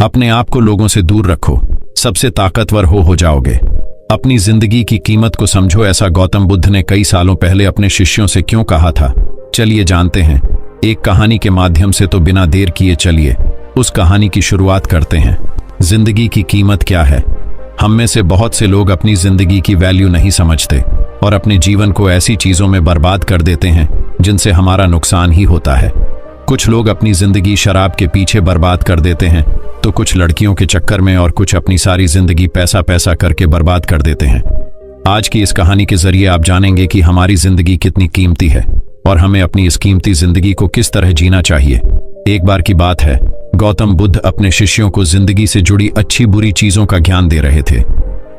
अपने आप को लोगों से दूर रखो, सबसे ताकतवर हो जाओगे। अपनी जिंदगी की कीमत को समझो, ऐसा गौतम बुद्ध ने कई सालों पहले अपने शिष्यों से क्यों कहा था। चलिए जानते हैं, एक कहानी के माध्यम से। तो बिना देर किए चलिए उस कहानी की शुरुआत करते हैं। जिंदगी की कीमत क्या है? हम में से बहुत से लोग अपनी जिंदगी की वैल्यू नहीं समझते और अपने जीवन को ऐसी चीजों में बर्बाद कर देते हैं जिनसे हमारा नुकसान ही होता है। कुछ लोग अपनी जिंदगी शराब के पीछे बर्बाद कर देते हैं, तो कुछ लड़कियों के चक्कर में, और कुछ अपनी सारी जिंदगी पैसा पैसा करके बर्बाद कर देते हैं। आज की इस कहानी के जरिए आप जानेंगे कि हमारी जिंदगी कितनी कीमती है और हमें अपनी इस कीमती जिंदगी को किस तरह जीना चाहिए। एक बार की बात है, गौतम बुद्ध अपने शिष्यों को जिंदगी से जुड़ी अच्छी बुरी चीजों का ज्ञान दे रहे थे।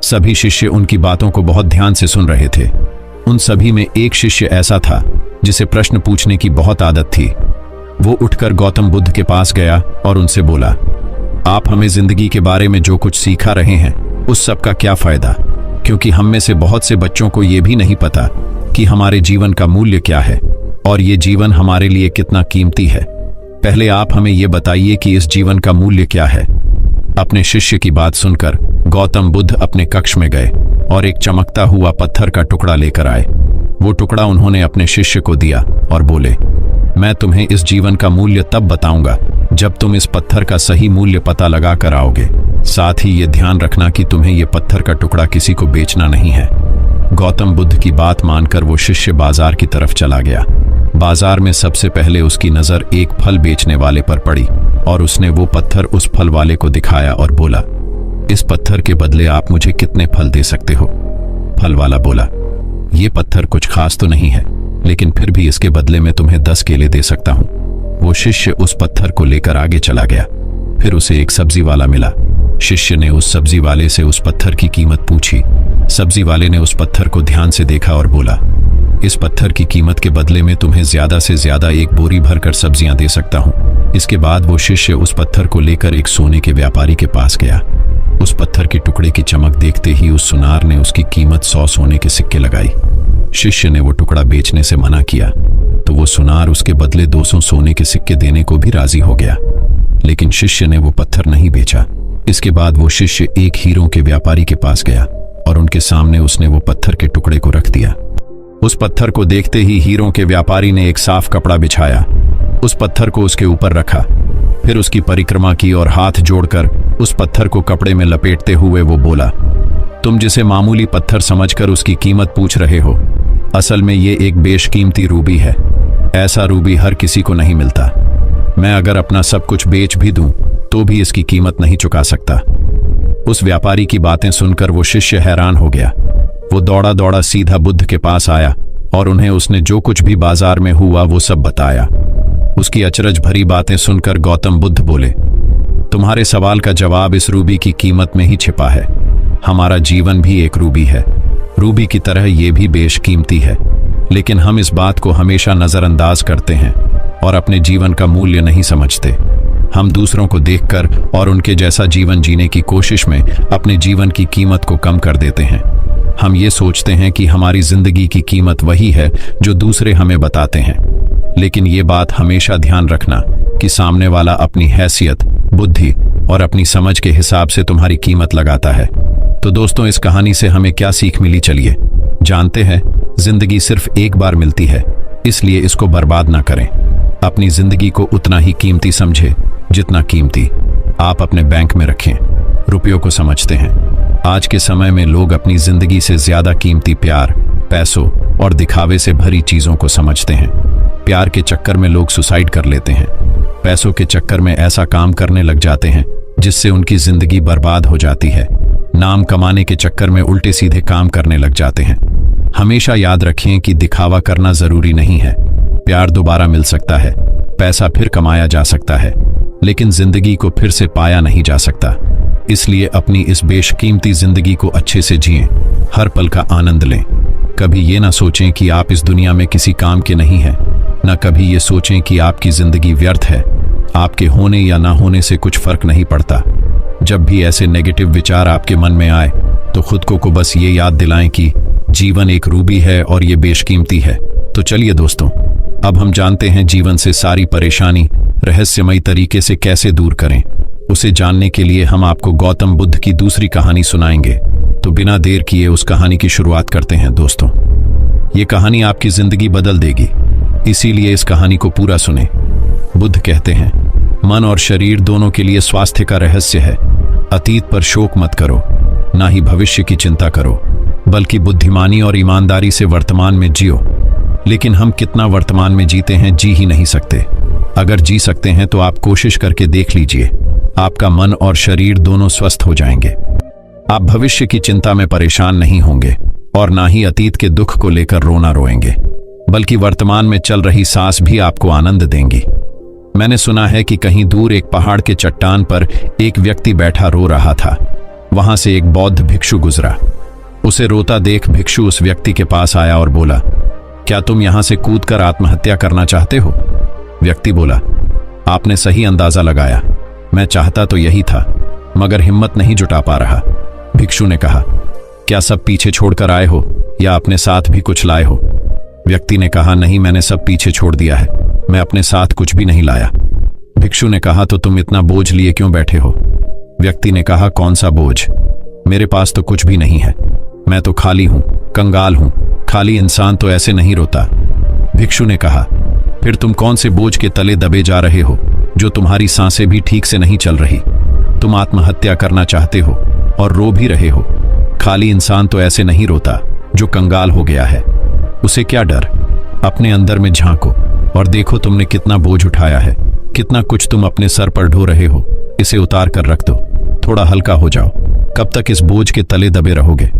सभी शिष्य उनकी बातों को बहुत ध्यान से सुन रहे थे। उन सभी में एक शिष्य ऐसा था जिसे प्रश्न पूछने की बहुत आदत थी। वो उठकर गौतम बुद्ध के पास गया और उनसे बोला, आप हमें जिंदगी के बारे में जो कुछ सिखा रहे हैं उस सब का क्या फायदा? क्योंकि हम में से बहुत से बच्चों को ये भी नहीं पता कि हमारे जीवन का मूल्य क्या है और ये जीवन हमारे लिए कितना कीमती है। पहले आप हमें ये बताइए कि इस जीवन का मूल्य क्या है। अपने शिष्य की बात सुनकर गौतम बुद्ध अपने कक्ष में गए और एक चमकता हुआ पत्थर का टुकड़ा लेकर आए। वो टुकड़ा उन्होंने अपने शिष्य को दिया और बोले, मैं तुम्हें इस जीवन का मूल्य तब बताऊंगा जब तुम इस पत्थर का सही मूल्य पता लगा कर आओगे। साथ ही ये ध्यान रखना कि तुम्हें ये पत्थर का टुकड़ा किसी को बेचना नहीं है। गौतम बुद्ध की बात मानकर वो शिष्य बाजार की तरफ चला गया। बाजार में सबसे पहले उसकी नजर एक फल बेचने वाले पर पड़ी और उसने वो पत्थर उस फल वाले को दिखाया और बोला, इस पत्थर के बदले आप मुझे कितने फल दे सकते हो? फल वाला बोला, ये पत्थर कुछ खास तो नहीं है, लेकिन फिर भी इसके बदले में तुम्हें 10 केले दे सकता हूं। वो शिष्य उस पत्थर को लेकर आगे चला गया। फिर उसे एक सब्जी वाला मिला। शिष्य ने उस सब्जी वाले से उस पत्थर की कीमत पूछी। सब्जी वाले ने उस पत्थर को ध्यान से देखा और बोला, इस पत्थर की कीमत के बदले में तुम्हें ज्यादा से ज्यादा एक बोरी भरकर सब्जियां दे सकता हूं। इसके बाद वो शिष्य उस पत्थर को लेकर एक सोने के व्यापारी के पास गया। उस पत्थर के टुकड़े की चमक देखते ही उस सुनार ने उसकी कीमत 100 सोने के सिक्के लगाई। शिष्य ने वो टुकड़ा बेचने से मना किया तो वो सुनार उसके बदले 200 सोने के सिक्के देने को भी राजी हो गया, लेकिन शिष्य ने वो पत्थर नहीं बेचा। इसके बाद वो शिष्य एक हीरों के व्यापारी के पास गया और उनके सामने उसने वो पत्थर के टुकड़े को रख दिया। उस पत्थर को देखते ही हीरों के व्यापारी ने एक साफ कपड़ा बिछाया, उस पत्थर को उसके ऊपर रखा, फिर उसकी परिक्रमा की और हाथ जोड़कर उस पत्थर को कपड़े में लपेटते हुए वो बोला, तुम जिसे मामूली पत्थर समझकर उसकी कीमत पूछ रहे हो, असल में ये एक बेशकीमती रूबी है। ऐसा रूबी हर किसी को नहीं मिलता। मैं अगर अपना सब कुछ बेच भी दूं तो भी इसकी कीमत नहीं चुका सकता। उस व्यापारी की बातें सुनकर वो शिष्य हैरान हो गया। वो दौड़ा दौड़ा सीधा बुद्ध के पास आया और उन्हें उसने जो कुछ भी बाजार में हुआ वो सब बताया। उसकी अचरज भरी बातें सुनकर गौतम बुद्ध बोले, तुम्हारे सवाल का जवाब इस रूबी की कीमत में ही छिपा है। हमारा जीवन भी एक रूबी है, रूबी की तरह ये भी बेशकीमती है, लेकिन हम इस बात को हमेशा नजरअंदाज करते हैं और अपने जीवन का मूल्य नहीं समझते। हम दूसरों को देखकर और उनके जैसा जीवन जीने की कोशिश में अपने जीवन की कीमत को कम कर देते हैं। हम ये सोचते हैं कि हमारी जिंदगी की कीमत वही है जो दूसरे हमें बताते हैं, लेकिन ये बात हमेशा ध्यान रखना कि सामने वाला अपनी हैसियत, बुद्धि और अपनी समझ के हिसाब से तुम्हारी कीमत लगाता है। तो दोस्तों, इस कहानी से हमें क्या सीख मिली, चलिए जानते हैं। जिंदगी सिर्फ एक बार मिलती है, इसलिए इसको बर्बाद ना करें। अपनी जिंदगी को उतना ही कीमती समझे जितना कीमती आप अपने बैंक में रखें। रुपयों को समझते हैं। आज के समय में लोग अपनी जिंदगी से ज्यादा कीमती प्यार, पैसों और दिखावे से भरी चीजों को समझते हैं। प्यार के चक्कर में लोग सुसाइड कर लेते हैं। पैसों के चक्कर में ऐसा काम करने लग जाते हैं जिससे उनकी जिंदगी बर्बाद हो जाती है। नाम कमाने के चक्कर में उल्टे सीधे काम करने लग जाते हैं। हमेशा याद रखें कि दिखावा करना जरूरी नहीं है। प्यार दोबारा मिल सकता है, पैसा फिर कमाया जा सकता है, लेकिन जिंदगी को फिर से पाया नहीं जा सकता। इसलिए अपनी इस बेशकीमती जिंदगी को अच्छे से जिएं, हर पल का आनंद लें। कभी ये ना सोचें कि आप इस दुनिया में किसी काम के नहीं हैं, ना कभी ये सोचें कि आपकी जिंदगी व्यर्थ है। आपके होने या ना होने से कुछ फर्क नहीं पड़ता। जब भी ऐसे नेगेटिव विचार आपके मन में आए तो खुद को बस ये याद दिलाएं कि जीवन एक रूबी है और ये बेशकीमती है। तो चलिए दोस्तों, अब हम जानते हैं जीवन से सारी परेशानी रहस्यमयी तरीके से कैसे दूर करें। उसे जानने के लिए हम आपको गौतम बुद्ध की दूसरी कहानी सुनाएंगे। तो बिना देर किए उस कहानी की शुरुआत करते हैं दोस्तों। ये कहानी आपकी जिंदगी बदल देगी, इसीलिए इस कहानी को पूरा सुने। बुद्ध कहते हैं, मन और शरीर दोनों के लिए स्वास्थ्य का रहस्य है। अतीत पर शोक मत करो, ना ही भविष्य की चिंता करो, बल्कि बुद्धिमानी और ईमानदारी से वर्तमान में जियो। लेकिन हम कितना वर्तमान में जीते हैं, जी ही नहीं सकते। अगर जी सकते हैं तो आप कोशिश करके देख लीजिए, आपका मन और शरीर दोनों स्वस्थ हो जाएंगे। आप भविष्य की चिंता में परेशान नहीं होंगे और ना ही अतीत के दुख को लेकर रोना रोएंगे, बल्कि वर्तमान में चल रही सांस भी आपको आनंद देंगी। मैंने सुना है कि कहीं दूर एक पहाड़ के चट्टान पर एक व्यक्ति बैठा रो रहा था। वहां से एक बौद्ध भिक्षु गुजरा। उसे रोता देख भिक्षु उस व्यक्ति के पास आया और बोला, क्या तुम यहां से कूदकर आत्महत्या करना चाहते हो? व्यक्ति बोला, आपने सही अंदाजा लगाया, मैं चाहता तो यही था, मगर हिम्मत नहीं जुटा पा रहा। भिक्षु ने कहा, क्या सब पीछे छोड़कर आए हो या अपने साथ भी कुछ लाए हो? व्यक्ति ने कहा, नहीं, मैंने सब पीछे छोड़ दिया है, मैं अपने साथ कुछ भी नहीं लाया। भिक्षु ने कहा, तो तुम इतना बोझ लिए क्यों बैठे हो? व्यक्ति ने कहा, कौन सा बोझ? मेरे पास तो कुछ भी नहीं है, मैं तो खाली हूं, कंगाल हूं। खाली इंसान तो ऐसे नहीं रोता। भिक्षु ने कहा, फिर तुम कौन से बोझ के तले दबे जा रहे हो, जो तुम्हारी सांसें भी ठीक से नहीं चल रही? तुम आत्महत्या करना चाहते हो और रो भी रहे हो। खाली इंसान तो ऐसे नहीं रोता, जो कंगाल हो गया है। उसे क्या डर? अपने अंदर में झांको और देखो तुमने कितना बोझ उठाया है, कितना कुछ तुम अपने सर पर ढो रहे हो। इसे उतार कर रख दो, थोड़ा हल्का हो जाओ। कब तक इस बोझ के तले दबे रहोगे?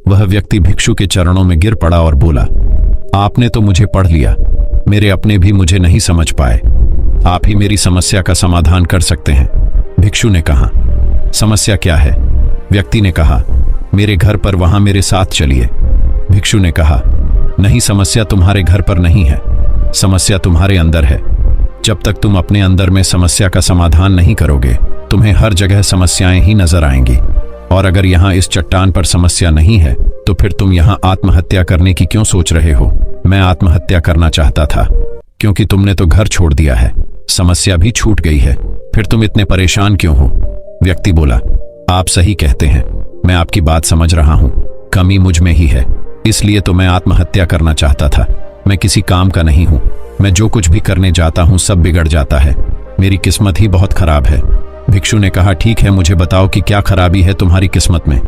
वह व्यक्ति भिक्षु के चरणों में गिर पड़ा और बोला, आपने तो मुझे पढ़ लिया, मेरे अपने भी मुझे नहीं समझ पाए। आप ही मेरी समस्या का समाधान कर सकते हैं। भिक्षु ने कहा, समस्या क्या है? व्यक्ति ने कहा, मेरे घर पर वहां मेरे साथ चलिए। भिक्षु ने कहा, नहीं, समस्या तुम्हारे घर पर नहीं है, समस्या तुम्हारे अंदर है। जब तक तुम अपने अंदर में समस्या का समाधान नहीं करोगे, तुम्हें हर जगह समस्याएं ही नजर आएंगी। और अगर यहाँ इस चट्टान पर समस्या नहीं है, तो फिर तुम यहाँ आत्महत्या करने की क्यों सोच रहे हो? मैं आत्महत्या करना चाहता था, क्योंकि तुमने तो घर छोड़ दिया है, समस्या भी छूट गई है, फिर तुम इतने परेशान क्यों हो? व्यक्ति बोला, आप सही कहते हैं, मैं आपकी बात समझ रहा हूं, कमी मुझ में ही है, इसलिए तो मैं आत्महत्या करना चाहता था। मैं किसी काम का नहीं हूं, मैं जो कुछ भी करने जाता हूं सब बिगड़ जाता है, मेरी किस्मत ही बहुत खराब है। भिक्षु ने कहा, ठीक है, मुझे बताओ कि क्या खराबी है तुम्हारी किस्मत में?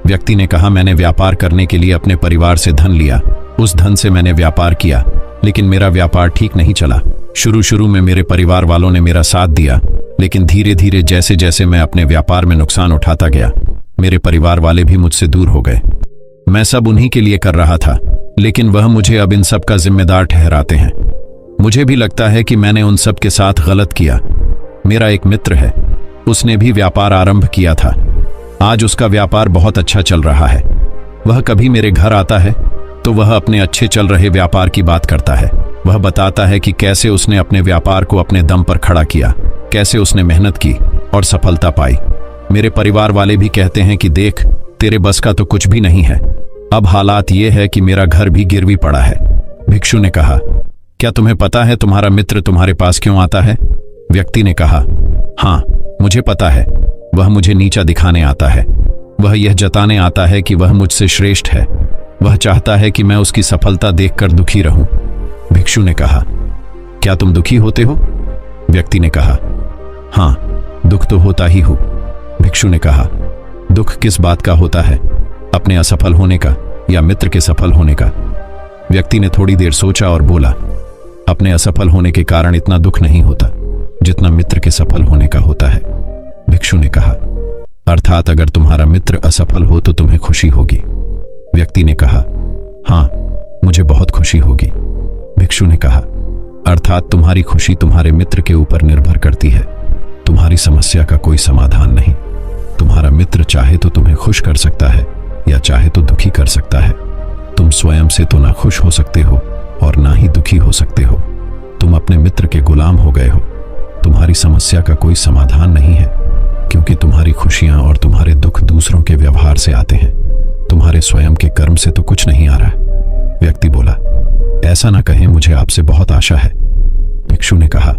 व्यक्ति ने कहा, मैंने व्यापार करने के लिए अपने परिवार से धन लिया, उस धन से मैंने व्यापार किया, लेकिन मेरा व्यापार ठीक नहीं चला। शुरू में मेरे परिवार वालों ने मेरा साथ दिया, लेकिन धीरे धीरे जैसे जैसे मैं अपने व्यापार में नुकसान उठाता गया, मेरे परिवार वाले भी मुझसे दूर हो गए। मैं सब उन्हीं के लिए कर रहा था, लेकिन वह मुझे अब इन सब का जिम्मेदार ठहराते हैं। मुझे भी लगता है कि मैंने उन सब के साथ गलत किया। मेरा एक मित्र है, उसने भी व्यापार आरंभ किया था, आज उसका व्यापार बहुत अच्छा चल रहा है। वह कभी मेरे घर आता है तो वह अपने अच्छे चल रहे व्यापार की बात करता है। वह बताता है कि कैसे उसने अपने व्यापार को अपने दम पर खड़ा किया, कैसे उसने मेहनत की और सफलता पाई। मेरे परिवार वाले भी कहते हैं कि देख, तेरे बस का तो कुछ भी नहीं है। अब हालात ये है कि मेरा घर भी गिरवी पड़ा है। भिक्षु ने कहा, क्या तुम्हें पता है तुम्हारा मित्र तुम्हारे पास क्यों आता है? व्यक्ति ने कहा, हाँ, मुझे पता है, वह मुझे नीचा दिखाने आता है। वह यह जताने आता है कि वह मुझसे श्रेष्ठ है। वह चाहता है कि मैं उसकी सफलता देखकर दुखी रहूं। भिक्षु ने कहा, क्या तुम दुखी होते हो? व्यक्ति ने कहा, हाँ, दुख तो होता ही हूं। भिक्षु ने कहा, दुख किस बात का होता है, अपने असफल होने का या मित्र के सफल होने का? व्यक्ति ने थोड़ी देर सोचा और बोला, अपने असफल होने के कारण इतना दुख नहीं होता जितना मित्र के सफल होने का होता है। भिक्षु ने कहा, अर्थात अगर तुम्हारा मित्र असफल हो तो तुम्हें खुशी होगी। व्यक्ति ने कहा, हाँ, मुझे बहुत खुशी होगी। भिक्षु ने कहा, अर्थात तुम्हारी खुशी तुम्हारे मित्र के ऊपर निर्भर करती है, तुम्हारी समस्या का कोई समाधान नहीं। तुम्हारा मित्र चाहे तो तुम्हें खुश कर सकता है या चाहे तो दुखी कर सकता है। तुम स्वयं से तो ना खुश हो सकते हो और ना ही दुखी हो सकते हो। तुम अपने मित्र के गुलाम हो गए हो। तुम्हारी समस्या का कोई समाधान नहीं है, क्योंकि तुम्हारी खुशियां और तुम्हारे दुख दूसरों के व्यवहार से आते हैं, तुम्हारे स्वयं के कर्म से तो कुछ नहीं आ रहा। व्यक्ति बोला, ऐसा ना कहें, मुझे आपसे बहुत आशा है। भिक्षु ने कहा,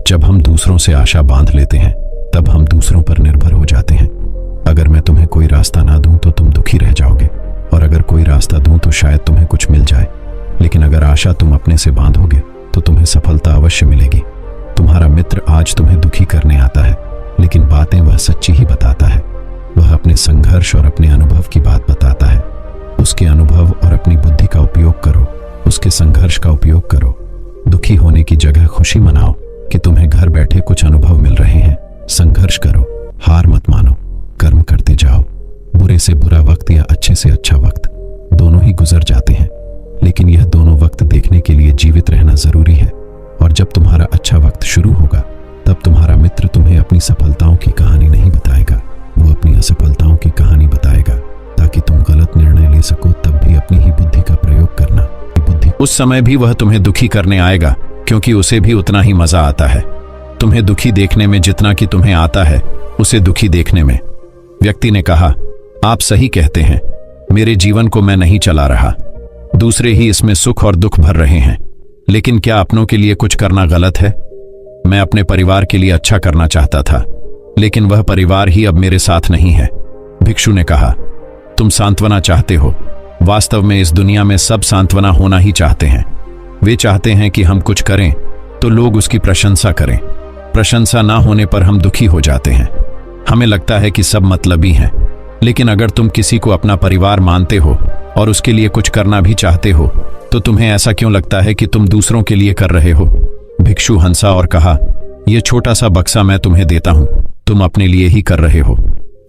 जब हम दूसरों से आशा बांध लेते हैं तब हम दूसरों पर निर्भर हो जाते हैं। अगर मैं तुम्हें कोई रास्ता ना दूं तो तुम दुखी रह जाओगे, और अगर कोई रास्ता दूं तो शायद तुम्हें कुछ मिल जाए। लेकिन अगर आशा तुम अपने से बांधोगे तो तुम्हें सफलता अवश्य मिलेगी। तुम्हारा मित्र आज तुम्हें दुखी करने आता है, लेकिन बातें वह सच्ची ही बताता है। वह अपने संघर्ष और अपने अनुभव की बात बताता है। उसके अनुभव और अपनी बुद्धि का उपयोग करो, उसके संघर्ष का उपयोग करो। दुखी होने की जगह खुशी मनाओ कि तुम्हें घर बैठे कुछ अनुभव मिल रहे हैं। संघर्ष करो, हार मत मानो, कर्म करते जाओ। बुरे से बुरा वक्त या अच्छे से अच्छा वक्त दोनों ही गुजर जाते हैं, लेकिन यह दोनों वक्त देखने के लिए जीवित रहना जरूरी है। और जब तुम्हारा अच्छा वक्त शुरू होगा तब तुम्हारा मित्र तुम्हें अपनी सफलताओं की कहानी नहीं बताएगा, वो अपनी असफलताओं की कहानी बताएगा, ताकि तुम गलत निर्णय ले सको। तब भी अपनी ही बुद्धि का प्रयोग करना। उस समय भी वह तुम्हें दुखी करने आएगा, क्योंकि उसे भी उतना ही मजा आता है तुम्हें दुखी देखने में जितना कि तुम्हें आता है उसे दुखी देखने में। व्यक्ति ने कहा, आप सही कहते हैं, मेरे जीवन को मैं नहीं चला रहा, दूसरे ही इसमें सुख और दुख भर रहे हैं। लेकिन क्या अपनों के लिए कुछ करना गलत है? मैं अपने परिवार के लिए अच्छा करना चाहता था, लेकिन वह परिवार ही अब मेरे साथ नहीं है। भिक्षु ने कहा, तुम सांत्वना चाहते हो। वास्तव में इस दुनिया में सब सांत्वना होना ही चाहते हैं। वे चाहते हैं कि हम कुछ करें तो लोग उसकी प्रशंसा करें। प्रशंसा ना होने पर हम दुखी हो जाते हैं। हमें लगता है कि सब मतलबी हैं। लेकिन अगर तुम किसी को अपना परिवार मानते हो और उसके लिए कुछ करना भी चाहते हो, तो तुम्हें ऐसा क्यों लगता है कि तुम दूसरों के लिए कर रहे हो? भिक्षु हंसा और कहा, यह छोटा सा बक्सा मैं तुम्हें देता हूं, तुम अपने लिए ही कर रहे हो।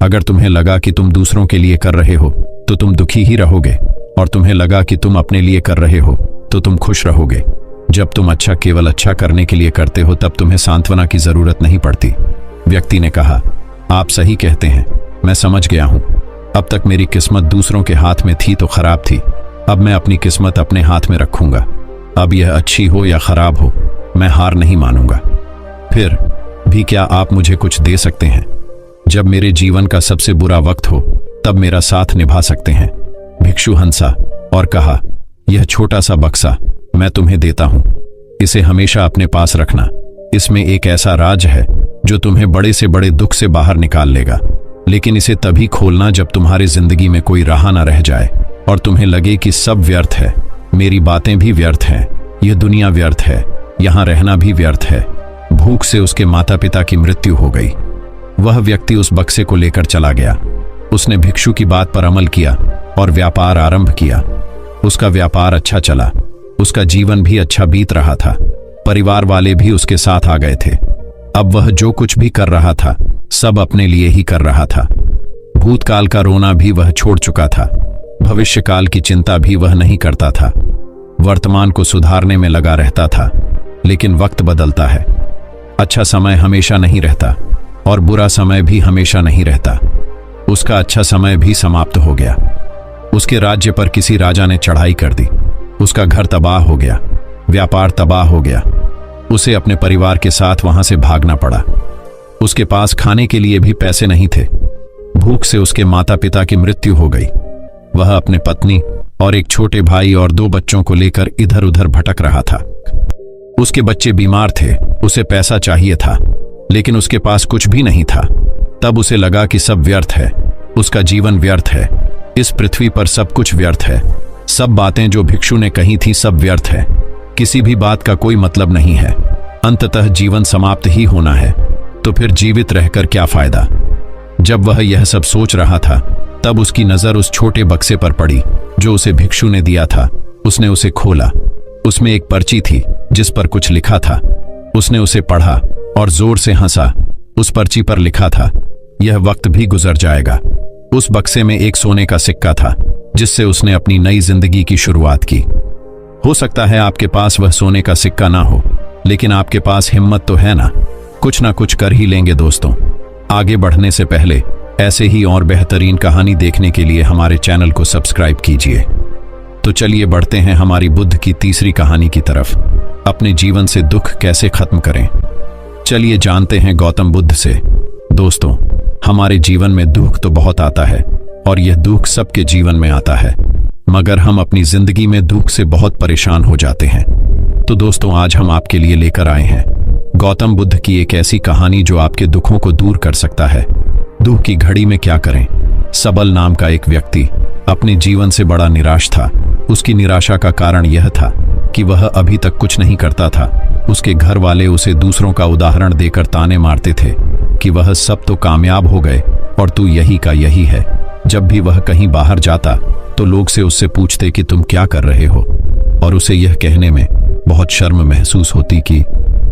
अगर तुम्हें लगा कि तुम दूसरों के लिए कर रहे हो तो तुम दुखी ही रहोगे, और तुम्हें लगा कि तुम अपने लिए कर रहे हो तो तुम खुश रहोगे। जब तुम अच्छा केवल अच्छा करने के लिए करते हो तब तुम्हें सांत्वना की जरूरत नहीं पड़ती। व्यक्ति ने कहा, आप सही कहते हैं, मैं समझ गया हूं। अब तक मेरी किस्मत दूसरों के हाथ में थी तो खराब थी, अब मैं अपनी किस्मत अपने हाथ में रखूंगा। अब यह अच्छी हो या खराब हो, मैं हार नहीं मानूंगा। फिर भी क्या आप मुझे कुछ दे सकते हैं? जब मेरे जीवन का सबसे बुरा वक्त हो तब मेरा साथ निभा सकते हैं। भिक्षु हंसा और कहा, यह छोटा सा बक्सा मैं तुम्हें देता हूं, इसे हमेशा अपने पास रखना। इसमें एक ऐसा राज है जो तुम्हें बड़े से बड़े दुख से बाहर निकाल लेगा। लेकिन इसे तभी खोलना जब तुम्हारी जिंदगी में कोई राह ना रह जाए और तुम्हें लगे कि सब व्यर्थ है, मेरी बातें भी व्यर्थ हैं, यह दुनिया व्यर्थ है, यहां रहना भी व्यर्थ है। भूख से उसके माता पिता की मृत्यु हो गई। वह व्यक्ति उस बक्से को लेकर चला गया। उसने भिक्षु की बात पर अमल किया और व्यापार आरंभ किया। उसका व्यापार अच्छा चला, उसका जीवन भी अच्छा बीत रहा था। परिवार वाले भी उसके साथ आ गए थे। अब वह जो कुछ भी कर रहा था सब अपने लिए ही कर रहा था। भूतकाल का रोना भी वह छोड़ चुका था, भविष्यकाल की चिंता भी वह नहीं करता था। वर्तमान को सुधारने में लगा रहता था। लेकिन वक्त बदलता है, अच्छा समय हमेशा नहीं रहता और बुरा समय भी हमेशा नहीं रहता। उसका अच्छा समय भी समाप्त हो गया। उसके राज्य पर किसी राजा ने चढ़ाई कर दी। उसका घर तबाह हो गया, व्यापार तबाह हो गया। उसे अपने परिवार के साथ वहां से भागना पड़ा। उसके पास खाने के लिए भी पैसे नहीं थे। भूख से उसके माता पिता की मृत्यु हो गई। वह अपने पत्नी और एक छोटे भाई और 2 बच्चों को लेकर इधर उधर भटक रहा था। उसके बच्चे बीमार थे, उसे पैसा चाहिए था, लेकिन उसके पास कुछ भी नहीं था। तब उसे लगा कि सब व्यर्थ है, उसका जीवन व्यर्थ है, इस पृथ्वी पर सब कुछ व्यर्थ है। सब बातें जो भिक्षु ने कही थी सब व्यर्थ है, किसी भी बात का कोई मतलब नहीं है। अंततः जीवन समाप्त ही होना है, तो फिर जीवित रहकर क्या फायदा? जब वह यह सब सोच रहा था तब उसकी नजर उस छोटे बक्से पर पड़ी जो उसे भिक्षु ने दिया था। उसने उसे खोला। उसमें एक पर्ची थी जिस पर कुछ लिखा था। उसने उसे पढ़ा और जोर से हंसा। उस पर्ची पर लिखा था, यह वक्त भी गुजर जाएगा। उस बक्से में एक सोने का सिक्का था जिससे उसने अपनी नई जिंदगी की शुरुआत की। हो सकता है आपके पास वह सोने का सिक्का ना हो, लेकिन आपके पास हिम्मत तो है ना कुछ कर ही लेंगे। दोस्तों, आगे बढ़ने से पहले ऐसे ही और बेहतरीन कहानी देखने के लिए हमारे चैनल को सब्सक्राइब कीजिए। तो चलिए बढ़ते हैं हमारी बुद्ध की तीसरी कहानी की तरफ। अपने जीवन से दुख कैसे खत्म करें, चलिए जानते हैं गौतम बुद्ध से। दोस्तों, हमारे जीवन में दुख तो बहुत आता है और यह दुख सबके जीवन में आता है, मगर हम अपनी जिंदगी में दुख से बहुत परेशान हो जाते हैं। तो दोस्तों, आज हम आपके लिए लेकर आए हैं गौतम बुद्ध की एक ऐसी कहानी जो आपके दुखों को दूर कर सकता है। दुख की घड़ी में क्या करें। सबल नाम का एक व्यक्ति अपने जीवन से बड़ा निराश था। उसकी निराशा का कारण यह था कि वह अभी तक कुछ नहीं करता था। उसके घर वाले उसे दूसरों का उदाहरण देकर ताने मारते थे कि वह सब तो कामयाब हो गए और तू यही का यही है। जब भी वह कहीं बाहर जाता तो लोग से उससे पूछते कि तुम क्या कर रहे हो, और उसे यह कहने में बहुत शर्म महसूस होती कि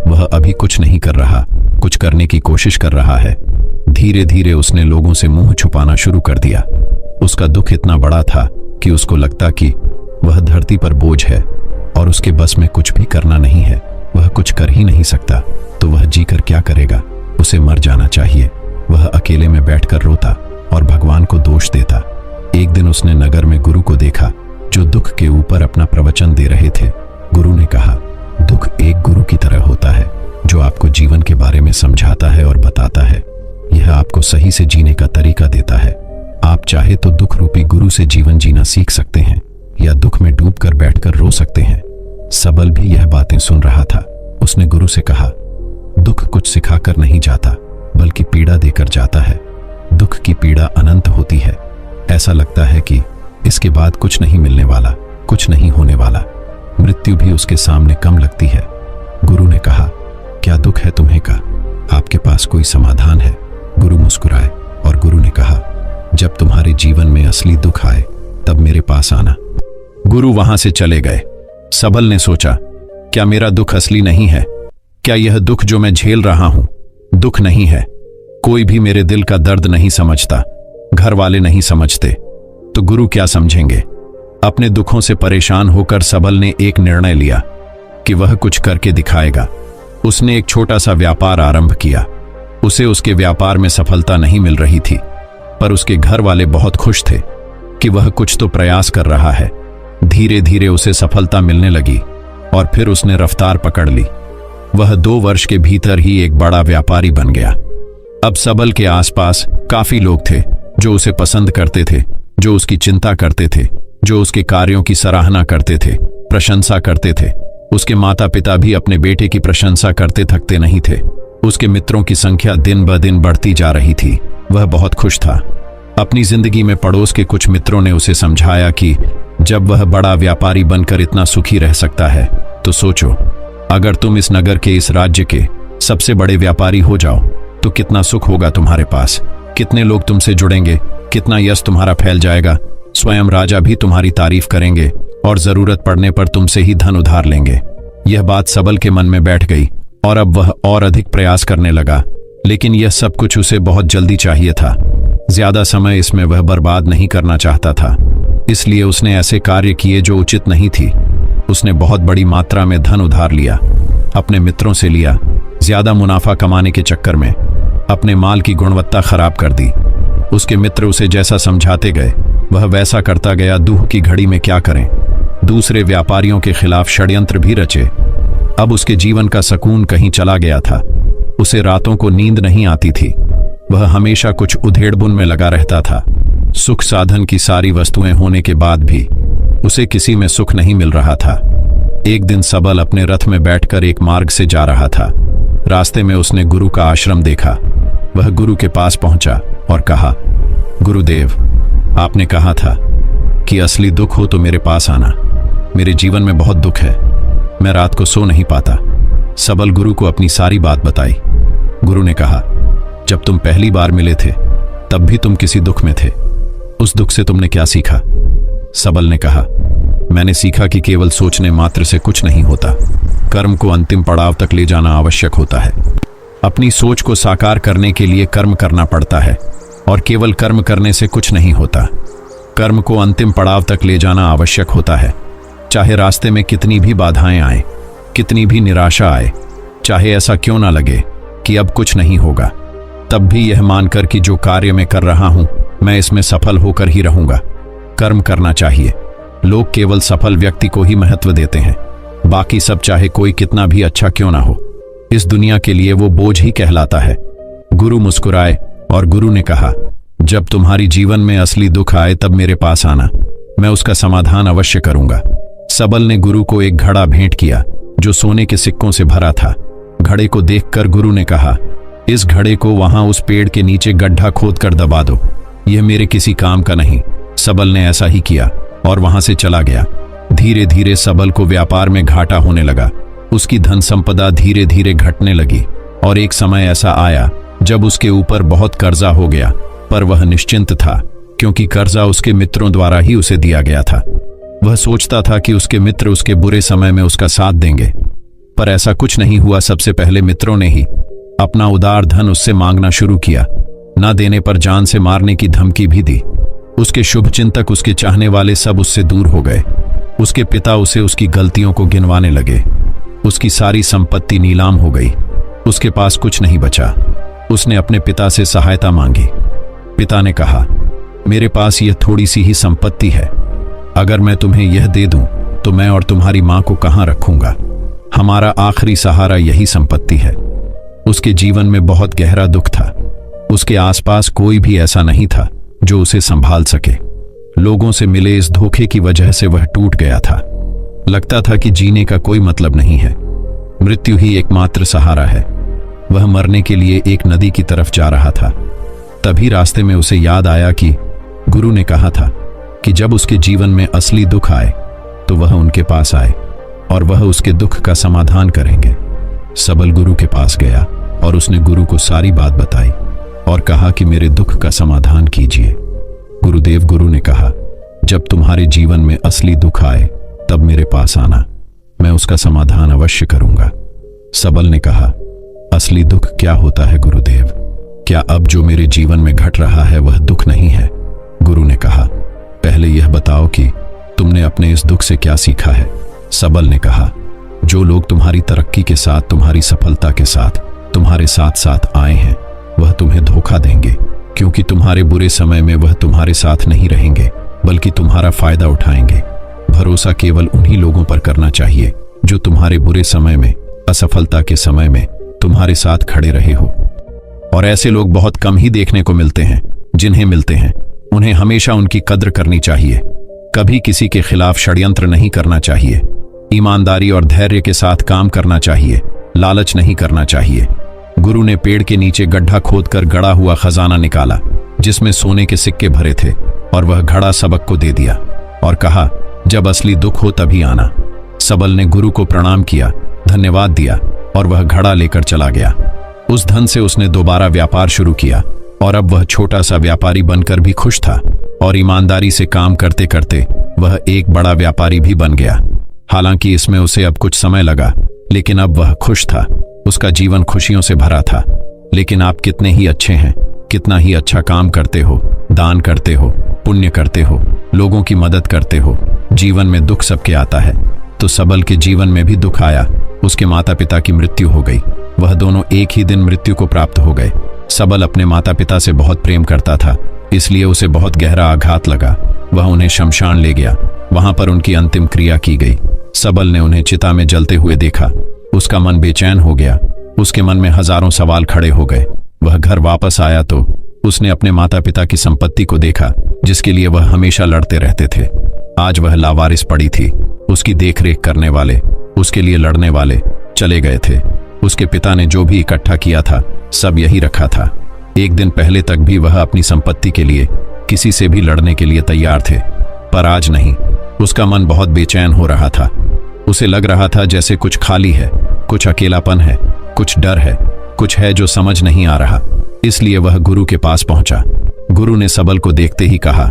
वह अभी कुछ नहीं कर रहा, कुछ करने की कोशिश कर रहा है। धीरे धीरे उसने लोगों से मुंह छुपाना शुरू कर दिया। उसका दुख इतना बड़ा था कि उसको लगता कि वह धरती पर बोझ है और उसके बस में कुछ भी करना नहीं है। वह कुछ कर ही नहीं सकता तो वह जीकर क्या करेगा। उसे मर जाना चाहिए। वह अकेले में बैठकर रोता और भगवान को दोष देता। एक दिन उसने नगर में गुरु को देखा जो दुख के ऊपर अपना प्रवचन दे रहे थे। गुरु ने कहा, दुख एक गुरु की तरह होता है जो आपको जीवन के बारे में समझाता है और बताता है। यह आपको सही से जीने का तरीका देता है। आप चाहे तो दुख रूपी गुरु से जीवन जीना सीख सकते हैं या दुख में डूबकर बैठकर रो सकते हैं। सबल भी यह बातें सुन रहा था। उसने गुरु से कहा, दुख कुछ सिखाकर नहीं जाता बल्कि पीड़ा देकर जाता है। दुख की पीड़ा अनंत होती है। ऐसा लगता है कि इसके बाद कुछ नहीं मिलने वाला, कुछ नहीं होने वाला। मृत्यु भी उसके सामने कम लगती है। गुरु ने कहा, क्या दुख है तुम्हें का? आपके पास कोई समाधान है? गुरु मुस्कुराए और गुरु ने कहा, जब तुम्हारे जीवन में असली दुख आए तब मेरे पास आना। गुरु वहां से चले गए। सबल ने सोचा, क्या मेरा दुख असली नहीं है? क्या यह दुख जो मैं झेल रहा हूं दुख नहीं है? कोई भी मेरे दिल का दर्द नहीं समझता, घर वाले नहीं समझते, तो गुरु क्या समझेंगे? अपने दुखों से परेशान होकर सबल ने एक निर्णय लिया कि वह कुछ करके दिखाएगा। उसने एक छोटा सा व्यापार आरंभ किया। उसे उसके व्यापार में सफलता नहीं मिल रही थी, पर उसके घर वाले बहुत खुश थे कि वह कुछ तो प्रयास कर रहा है। धीरे धीरे उसे सफलता मिलने लगी और फिर उसने रफ्तार पकड़ ली। वह 2 वर्ष के भीतर ही एक बड़ा व्यापारी बन गया। अब सबल के आसपास काफी लोग थे जो उसे पसंद करते थे, जो उसकी चिंता करते थे, जो उसके कार्यों की सराहना करते थे, प्रशंसा करते थे। उसके माता पिता भी अपने बेटे की प्रशंसा करते थकते नहीं थे। उसके मित्रों की संख्या दिन ब दिन बढ़ती जा रही थी। वह बहुत खुश था। अपनी जिंदगी में पड़ोस के कुछ मित्रों ने उसे समझाया कि जब वह बड़ा व्यापारी बनकर इतना सुखी रह सकता है तो सोचो, अगर तुम इस नगर के, इस राज्य के सबसे बड़े व्यापारी हो जाओ तो कितना सुख होगा तुम्हारे पास, कितने लोग तुमसे जुड़ेंगे, कितना यश तुम्हारा फैल जाएगा। स्वयं राजा भी तुम्हारी तारीफ करेंगे और जरूरत पड़ने पर तुमसे ही धन उधार लेंगे। यह बात सबल के मन में बैठ गई और अब वह और अधिक प्रयास करने लगा। लेकिन यह सब कुछ उसे बहुत जल्दी चाहिए था। ज्यादा समय इसमें वह बर्बाद नहीं करना चाहता था, इसलिए उसने ऐसे कार्य किए जो उचित नहीं थी। उसने बहुत बड़ी मात्रा में धन उधार लिया, अपने मित्रों से लिया। ज्यादा मुनाफा कमाने के चक्कर में अपने माल की गुणवत्ता खराब कर दी। उसके मित्र उसे जैसा समझाते गए वह वैसा करता गया। दुख की घड़ी में क्या करें। दूसरे व्यापारियों के खिलाफ षड्यंत्र भी रचे। अब उसके जीवन का सुकून कहीं चला गया था। उसे रातों को नींद नहीं आती थी। वह हमेशा कुछ उधेड़बुन में लगा रहता था। सुख साधन की सारी वस्तुएं होने के बाद भी उसे किसी में सुख नहीं मिल रहा था। एक दिन सबल अपने रथ में बैठकर एक मार्ग से जा रहा था। रास्ते में उसने गुरु का आश्रम देखा। वह गुरु के पास पहुंचा और कहा, गुरुदेव, आपने कहा था कि असली दुख हो तो मेरे पास आना। मेरे जीवन में बहुत दुख है, मैं रात को सो नहीं पाता। सबल गुरु को अपनी सारी बात बताई। गुरु ने कहा, जब तुम पहली बार मिले थे तब भी तुम किसी दुख में थे। उस दुख से तुमने क्या सीखा? सबल ने कहा, मैंने सीखा कि केवल सोचने मात्र से कुछ नहीं होता। कर्म को अंतिम पड़ाव तक ले जाना आवश्यक होता है। अपनी सोच को साकार करने के लिए कर्म करना पड़ता है और केवल कर्म करने से कुछ नहीं होता। कर्म को अंतिम पड़ाव तक ले जाना आवश्यक होता है। चाहे रास्ते में कितनी भी बाधाएं आए, कितनी भी निराशा आए, चाहे ऐसा क्यों ना लगे कि अब कुछ नहीं होगा, तब भी यह मानकर कि जो कार्य मैं कर रहा हूं मैं इसमें सफल होकर ही रहूंगा। कर्म करना चाहिए। लोग केवल सफल व्यक्ति को ही महत्व देते हैं, बाकी सब चाहे कोई कितना भी अच्छा क्यों ना हो, इस दुनिया के लिए वो बोझ ही कहलाता है। गुरु मुस्कुराए और गुरु ने कहा, जब तुम्हारी जीवन में असली दुख आए तब मेरे पास आना, मैं उसका समाधान अवश्य करूंगा। सबल ने गुरु को एक घड़ा भेंट किया जो सोने के सिक्कों से भरा था। घड़े को देखकर गुरु ने कहा, इस घड़े को वहां उस पेड़ के नीचे गड्ढा खोद कर दबा दो। यह मेरे किसी काम का नहीं। सबल ने ऐसा ही किया और वहां से चला गया। धीरे धीरे सबल को व्यापार में घाटा होने लगा। उसकी धन संपदा धीरे धीरे घटने लगी और एक समय ऐसा आया जब उसके ऊपर बहुत कर्जा हो गया, पर वह निश्चिंत था क्योंकि कर्जा उसके मित्रों द्वारा ही उसे दिया गया था। वह सोचता था कि उसके मित्र उसके बुरे समय में उसका साथ देंगे, पर ऐसा कुछ नहीं हुआ। सबसे पहले मित्रों ने ही अपना उदार धन उससे मांगना शुरू किया। न देने पर जान से मारने की धमकी भी दी। उसके शुभचिंतक, उसके चाहने वाले सब उससे दूर हो गए। उसके पिता उसे उसकी गलतियों को गिनवाने लगे। उसकी सारी संपत्ति नीलाम हो गई। उसके पास कुछ नहीं बचा। उसने अपने पिता से सहायता मांगी। पिता ने कहा, मेरे पास यह थोड़ी सी ही संपत्ति है। अगर मैं तुम्हें यह दे दूं तो मैं और तुम्हारी मां को कहां रखूंगा? हमारा आखिरी सहारा यही संपत्ति है। उसके जीवन में बहुत गहरा दुख था। उसके आसपास कोई भी ऐसा नहीं था जो उसे संभाल सके। लोगों से मिले इस धोखे की वजह से वह टूट गया था। लगता था कि जीने का कोई मतलब नहीं है, मृत्यु ही एकमात्र सहारा है। वह मरने के लिए एक नदी की तरफ जा रहा था। तभी रास्ते में उसे याद आया कि गुरु ने कहा था कि जब उसके जीवन में असली दुख आए तो वह उनके पास आए और वह उसके दुख का समाधान करेंगे। सबल गुरु के पास गया और उसने गुरु को सारी बात बताई और कहा कि मेरे दुख का समाधान कीजिए। गुरु ने कहा, जब तुम्हारे जीवन में असली दुख आए तब मेरे पास आना, मैं उसका समाधान अवश्य करूंगा। सबल ने कहा, असली दुख क्या होता है गुरुदेव? क्या अब जो मेरे जीवन में घट रहा है वह दुख नहीं है? गुरु ने कहा, पहले यह बताओ कि तुमने अपने इस दुख से क्या सीखा है? सबल ने कहा, जो लोग तुम्हारी तरक्की के साथ, तुम्हारी सफलता के साथ तुम्हारे साथ साथ आए हैं वह तुम्हें धोखा देंगे, क्योंकि तुम्हारे बुरे समय में वह तुम्हारे साथ नहीं रहेंगे बल्कि तुम्हारा फायदा उठाएंगे। भरोसा केवल उन्हीं लोगों पर करना चाहिए जो तुम्हारे बुरे समय में, असफलता के समय में तुम्हारे साथ खड़े रहे हो। और ऐसे लोग बहुत कम ही देखने को मिलते हैं। जिन्हें मिलते हैं उन्हें हमेशा उनकी कद्र करनी चाहिए। कभी किसी के खिलाफ षड्यंत्र नहीं करना चाहिए। ईमानदारी और धैर्य के साथ काम करना चाहिए। लालच नहीं करना चाहिए। गुरु ने पेड़ के नीचे गड्ढा खोदकर गड़ा हुआ खजाना निकाला जिसमें सोने के सिक्के भरे थे और वह घड़ा सबक को दे दिया और कहा, जब असली दुख हो तभी आना। सबल ने गुरु को प्रणाम किया, धन्यवाद दिया और वह घड़ा लेकर चला गया। उस धन से उसने दोबारा व्यापार शुरू किया और अब वह छोटा सा व्यापारी बनकर भी खुश था और ईमानदारी से काम करते करते वह एक बड़ा व्यापारी भी बन गया। हालांकि इसमें उसे अब कुछ समय लगा, लेकिन अब वह खुश था। उसका जीवन खुशियों से भरा था। लेकिन आप कितने ही अच्छे हैं, कितना ही अच्छा काम करते हो, दान करते हो, पुण्य करते हो, लोगों की मदद करते हो, जीवन में दुख सबके आता है। तो सबल के जीवन में भी दुख आया। उसके माता पिता की मृत्यु हो गई। वह दोनों एक ही दिन मृत्यु को प्राप्त हो गए। सबल अपने माता पिता से बहुत प्रेम करता था, इसलिए उसे बहुत गहरा आघात लगा। वह उन्हें शमशान ले गया। वहां पर उनकी अंतिम क्रिया की गई। सबल ने उन्हें चिता में जलते हुए देखा। उसका मन बेचैन हो गया। उसके मन में हजारों सवाल खड़े हो गए। वह घर वापस आया तो उसने अपने माता पिता की संपत्ति को देखा जिसके लिए वह हमेशा लड़ते रहते थे। आज वह लावारिस पड़ी थी। उसकी देखरेख करने वाले, उसके लिए लड़ने वाले चले गए थे। उसके पिता ने जो भी इकट्ठा किया था सब यही रखा था। एक दिन पहले तक भी वह अपनी संपत्ति के लिए किसी से भी लड़ने के लिए तैयार थे, पर आज नहीं। उसका मन बहुत बेचैन हो रहा था। उसे लग रहा था जैसे कुछ खाली है, कुछ अकेलापन है, कुछ डर है, कुछ है जो समझ नहीं आ रहा। इसलिए वह गुरु के पास पहुंचा। गुरु ने सबल को देखते ही कहा,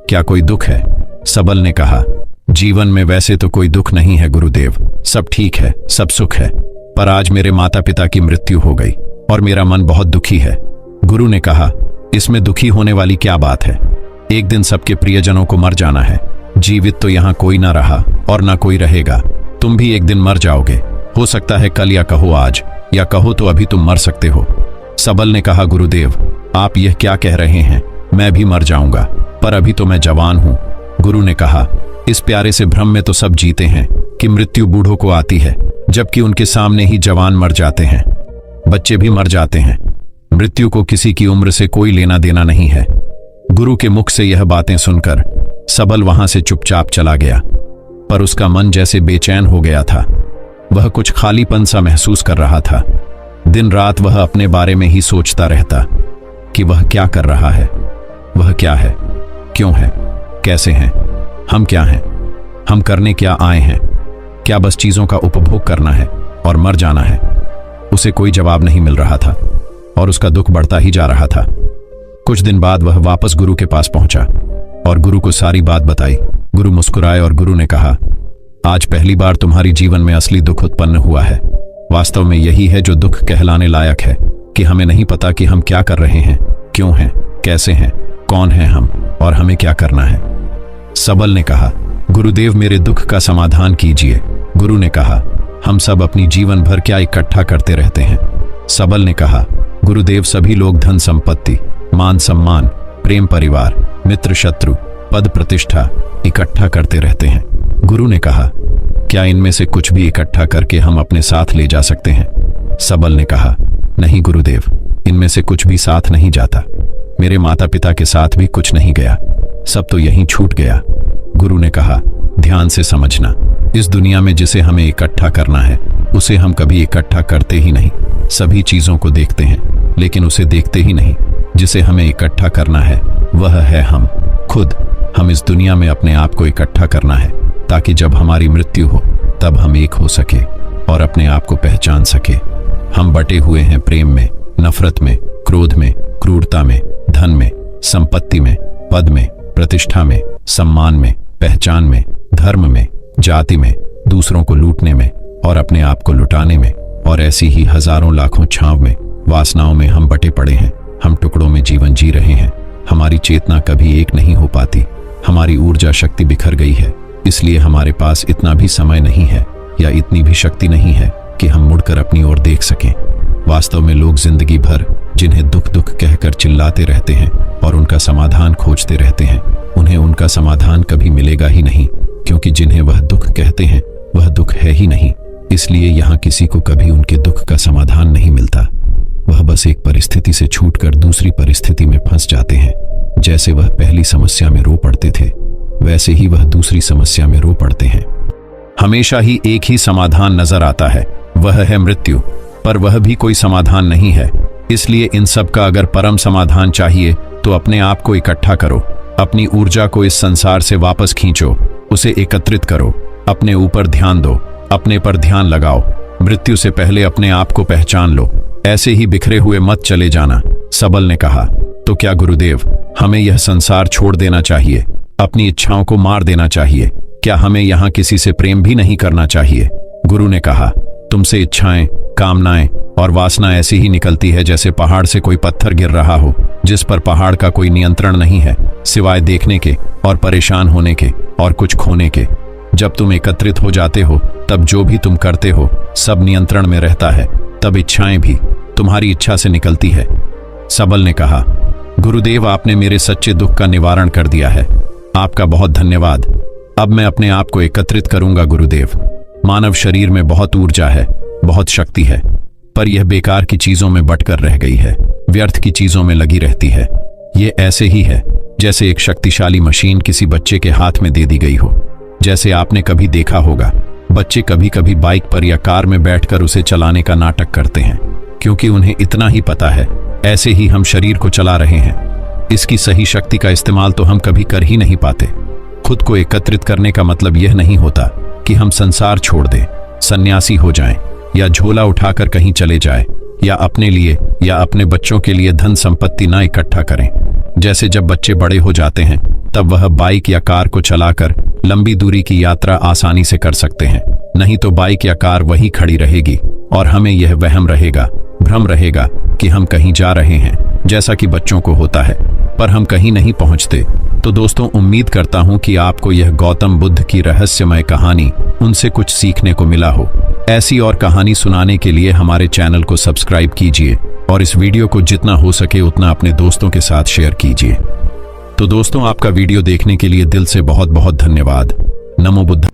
क्या कोई दुख है? सबल ने कहा, जीवन में वैसे तो कोई दुख नहीं है गुरुदेव, सब ठीक है, सब सुख है, पर आज मेरे माता पिता की मृत्यु हो गई और मेरा मन बहुत दुखी है। गुरु ने कहा, इसमें दुखी होने वाली क्या बात है? एक दिन सबके प्रियजनों को मर जाना है। जीवित तो यहाँ कोई ना रहा और ना कोई रहेगा। तुम भी एक दिन मर जाओगे। हो सकता है कल, या कहो आज, या कहो तो अभी तुम मर सकते हो। सबल ने कहा, गुरुदेव आप यह क्या कह रहे हैं? मैं भी मर जाऊंगा, पर अभी तो मैं जवान हूं। गुरु ने कहा, इस प्यारे से भ्रम में तो सब जीते हैं कि मृत्यु बूढ़ों को आती है, जबकि उनके सामने ही जवान मर जाते हैं, बच्चे भी मर जाते हैं। मृत्यु को किसी की उम्र से कोई लेना देना नहीं है। गुरु के मुख से यह बातें सुनकर सबल वहां से चुपचाप चला गया, पर उसका मन जैसे बेचैन हो गया था। वह कुछ खालीपन सा महसूस कर रहा था। दिन रात वह अपने बारे में ही सोचता रहता कि वह क्या कर रहा है, वह क्या है, क्यों है, कैसे हैं, हम क्या हैं, हम करने क्या आए हैं, क्या बस चीजों का उपभोग करना है और मर जाना है। उसे कोई जवाब नहीं मिल रहा था और उसका दुख बढ़ता ही जा रहा था। कुछ दिन बाद वह वापस गुरु के पास पहुंचा और गुरु को सारी बात बताई। गुरु मुस्कुराए और गुरु ने कहा, आज पहली बार तुम्हारी जीवन में असली दुख उत्पन्न हुआ है। वास्तव में यही है जो दुख कहलाने लायक है कि हमें नहीं पता कि हम क्या कर रहे हैं, क्यों हैं, कैसे हैं, कौन हैं हम और हमें क्या करना है। सबल ने कहा, गुरुदेव मेरे दुख का समाधान कीजिए। गुरु ने कहा, हम सब अपनी जीवन भर क्या इकट्ठा करते रहते हैं। सबल ने कहा, गुरुदेव सभी लोग धन संपत्ति, मान सम्मान, प्रेम परिवार, मित्र शत्रु, पद प्रतिष्ठा इकट्ठा करते रहते हैं। गुरु ने कहा, क्या इनमें से कुछ भी इकट्ठा करके हम अपने साथ ले जा सकते हैं। सबल ने कहा, नहीं गुरुदेव, इनमें से कुछ भी साथ नहीं जाता। मेरे माता पिता के साथ भी कुछ नहीं गया, सब तो यहीं छूट गया। गुरु ने कहा, ध्यान से समझना, इस दुनिया में जिसे हमें इकट्ठा करना है उसे हम कभी इकट्ठा करते ही नहीं। सभी चीजों को देखते हैं लेकिन उसे देखते ही नहीं। जिसे हमें इकट्ठा करना है वह है हम खुद। हम इस दुनिया में अपने आप को इकट्ठा करना है ताकि जब हमारी मृत्यु हो तब हम एक हो सके और अपने आप को पहचान सके। हम बटे हुए हैं प्रेम में, नफरत में, क्रोध में, क्रूरता में, धन में, संपत्ति में, पद में, प्रतिष्ठा में, सम्मान में, पहचान में, धर्म में, जाति में, दूसरों को लूटने में और अपने आप को लुटाने में, और ऐसी ही हजारों लाखों छांव में, वासनाओं में हम बटे पड़े हैं। हम टुकड़ों में जीवन जी रहे हैं। हमारी चेतना कभी एक नहीं हो पाती। हमारी ऊर्जा शक्ति बिखर गई है, इसलिए हमारे पास इतना भी समय नहीं है या इतनी भी शक्ति नहीं है कि हम मुड़कर अपनी ओर देख सकें। वास्तव में लोग जिंदगी भर जिन्हें दुख दुख कहकर चिल्लाते रहते हैं और उनका समाधान खोजते रहते हैं, उन्हें उनका समाधान कभी मिलेगा ही नहीं, क्योंकि जिन्हें वह दुख कहते हैं वह दुख है ही नहीं। इसलिए यहाँ किसी को कभी उनके दुख का समाधान नहीं मिलता। वह बस एक परिस्थिति से छूटकर दूसरी परिस्थिति में फंस जाते हैं। जैसे वह पहली समस्या में रो पड़ते थे वैसे ही वह दूसरी समस्या में रो पड़ते हैं। हमेशा ही एक ही समाधान नजर आता है, वह है मृत्यु, पर वह भी कोई समाधान नहीं है। इसलिए इन सब का अगर परम समाधान चाहिए तो अपने आप को इकट्ठा करो, अपनी ऊर्जा को इस संसार से वापस खींचो, उसे एकत्रित करो, अपने ऊपर ध्यान दो, अपने पर ध्यान लगाओ। मृत्यु से पहले अपने आप को पहचान लो, ऐसे ही बिखरे हुए मत चले जाना। सबल ने कहा, तो क्या गुरुदेव हमें यह संसार छोड़ देना चाहिए, अपनी इच्छाओं को मार देना चाहिए? क्या हमें यहाँ किसी से प्रेम भी नहीं करना चाहिए? गुरु ने कहा, तुमसे इच्छाएं, कामनाएं और वासना ऐसी ही निकलती है जैसे पहाड़ से कोई पत्थर गिर रहा हो, जिस पर पहाड़ का कोई नियंत्रण नहीं है सिवाय देखने के और परेशान होने के और कुछ खोने के। जब तुम एकत्रित हो जाते हो तब जो भी तुम करते हो सब नियंत्रण में रहता है, तब इच्छाएं भी तुम्हारी इच्छा से निकलती है। सबल ने कहा, गुरुदेव आपने मेरे सच्चे दुख का निवारण कर दिया है, आपका बहुत धन्यवाद। अब मैं अपने आप को एकत्रित करूंगा गुरुदेव। मानव शरीर में बहुत ऊर्जा है, बहुत शक्ति है, पर यह बेकार की चीजों में बटकर रह गई है, व्यर्थ की चीजों में लगी रहती है। ये ऐसे ही है जैसे एक शक्तिशाली मशीन किसी बच्चे के हाथ में दे दी गई हो। जैसे आपने कभी देखा होगा, बच्चे कभी कभी बाइक पर या कार में बैठकर उसे चलाने का नाटक करते हैं, क्योंकि उन्हें इतना ही पता है। ऐसे ही हम शरीर को चला रहे हैं, इसकी सही शक्ति का इस्तेमाल तो हम कभी कर ही नहीं पाते। खुद को एकत्रित करने का मतलब यह नहीं होता कि हम संसार छोड़ दें, सन्यासी हो जाएं, या झोला उठाकर कहीं चले जाएं, या अपने लिए या अपने बच्चों के लिए धन संपत्ति ना इकट्ठा करें। जैसे जब बच्चे बड़े हो जाते हैं तब वह बाइक या कार को चलाकर लंबी दूरी की यात्रा आसानी से कर सकते हैं, नहीं तो बाइक या कार वहीं खड़ी रहेगी और हमें यह वहम रहेगा, भ्रम रहेगा कि हम कहीं जा रहे हैं, जैसा कि बच्चों को होता है, पर हम कहीं नहीं पहुंचते। तो दोस्तों, उम्मीद करता हूं कि आपको यह गौतम बुद्ध की रहस्यमय कहानी उनसे कुछ सीखने को मिला हो। ऐसी और कहानी सुनाने के लिए हमारे चैनल को सब्सक्राइब कीजिए और इस वीडियो को जितना हो सके उतना अपने दोस्तों के साथ शेयर कीजिए। तो दोस्तों, आपका वीडियो देखने के लिए दिल से बहुत बहुत धन्यवाद। नमो बुद्ध।